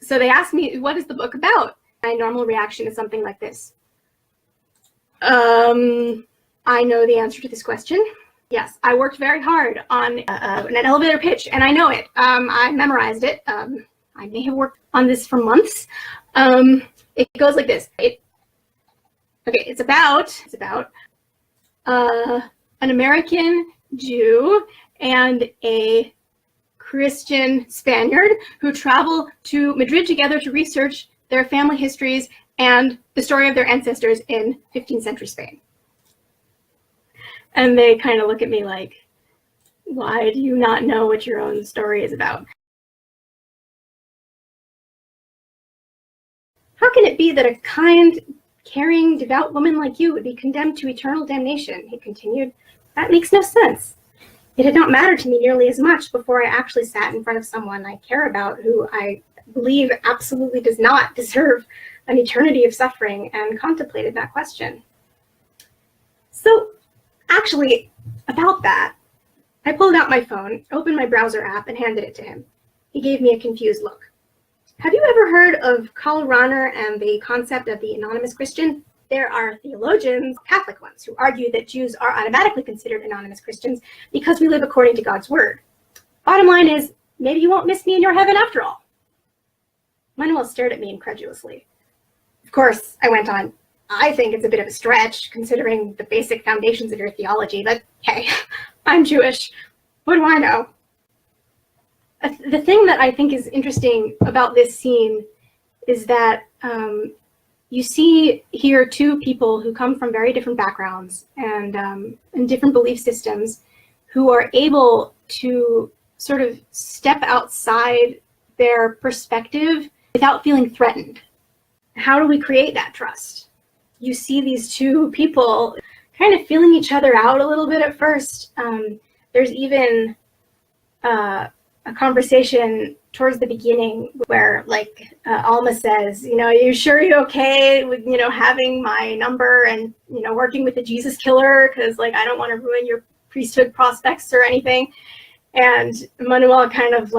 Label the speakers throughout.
Speaker 1: So they asked me, what is the book about? My normal reaction is something like this. I know the answer to this question. Yes, I worked very hard on an elevator pitch, and I know it. I memorized it. I may have worked on this for months. It goes like this. It's about an American Jew and a Christian Spaniard who travel to Madrid together to research their family histories and the story of their ancestors in 15th century Spain. And they kind of look at me like, why do you not know what your own story is about? How can it be that a kind, caring, devout woman like you would be condemned to eternal damnation? He continued. That makes no sense. It had not mattered to me nearly as much before I actually sat in front of someone I care about who I believe absolutely does not deserve an eternity of suffering and contemplated that question. So actually, about that, I pulled out my phone, opened my browser app, and handed it to him. He gave me a confused look. Have you ever heard of Karl Rahner and the concept of the anonymous Christian? There are theologians, Catholic ones, who argue that Jews are automatically considered anonymous Christians because we live according to God's word. Bottom line is, maybe you won't miss me in your heaven after all. Manuel stared at me incredulously. Of course, I went on, I think it's a bit of a stretch considering the basic foundations of your theology, but hey, I'm Jewish. What do I know? The thing that I think is interesting about this scene is that you see here two people who come from very different backgrounds and different belief systems who are able to sort of step outside their perspective without feeling threatened. How do we create that trust? You see these two people kind of feeling each other out a little bit at first. There's even a conversation towards the beginning where Alma says, are you sure you're okay with, having my number and, working with the Jesus killer? Because I don't want to ruin your priesthood prospects or anything. And Manuel kind of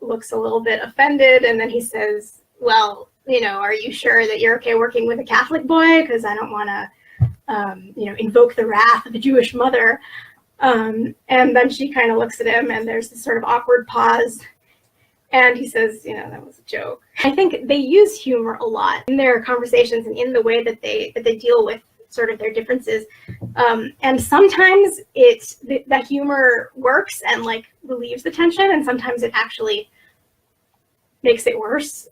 Speaker 1: looks a little bit offended. And then he says, well, are you sure that you're okay working with a Catholic boy? Because I don't want to, invoke the wrath of a Jewish mother. And then she kind of looks at him and there's this sort of awkward pause. And he says, that was a joke. I think they use humor a lot in their conversations and in the way that they deal with sort of their differences. And sometimes that humor works and relieves the tension, and sometimes it actually makes it worse.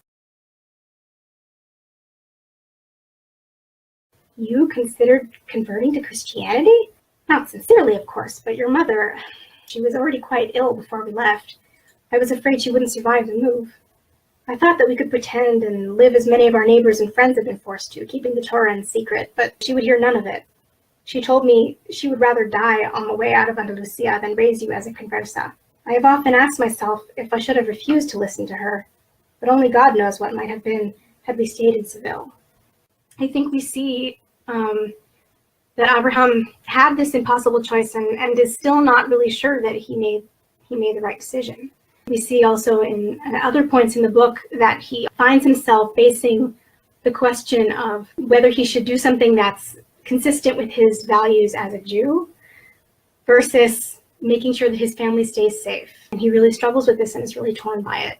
Speaker 1: You considered converting to Christianity? Not sincerely, of course, but your mother, she was already quite ill before we left. I was afraid she wouldn't survive the move. I thought that we could pretend and live as many of our neighbors and friends had been forced to, keeping the Torah in secret, but she would hear none of it. She told me she would rather die on the way out of Andalusia than raise you as a conversa. I have often asked myself if I should have refused to listen to her, but only God knows what might have been had we stayed in Seville. I think we see that Abraham had this impossible choice and is still not really sure that he made the right decision. We see also in other points in the book that he finds himself facing the question of whether he should do something that's consistent with his values as a Jew versus making sure that his family stays safe. And he really struggles with this and is really torn by it.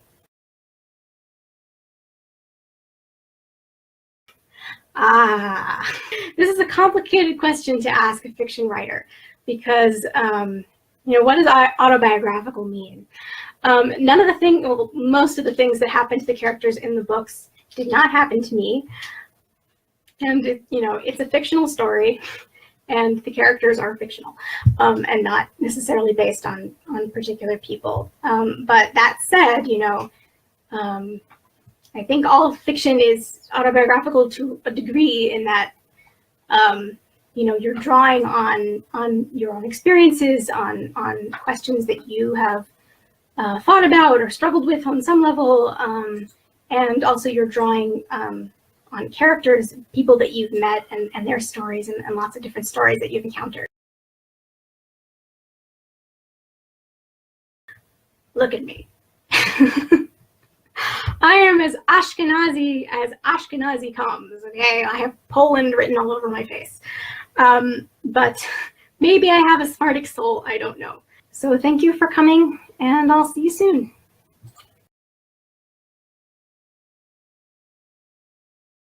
Speaker 1: This is a complicated question to ask a fiction writer because, what does autobiographical mean? Most of the things that happen to the characters in the books did not happen to me. And, it's a fictional story and the characters are fictional and not necessarily based on particular people. But that said, I think all fiction is autobiographical to a degree in that, you're drawing on your own experiences, on questions that you have thought about or struggled with on some level, and also you're drawing on characters, people that you've met and their stories and lots of different stories that you've encountered. Look at me. I am as Ashkenazi as Ashkenazi comes, okay? I have Poland written all over my face. But maybe I have a Sephardic soul, I don't know. So thank you for coming, and I'll see you soon.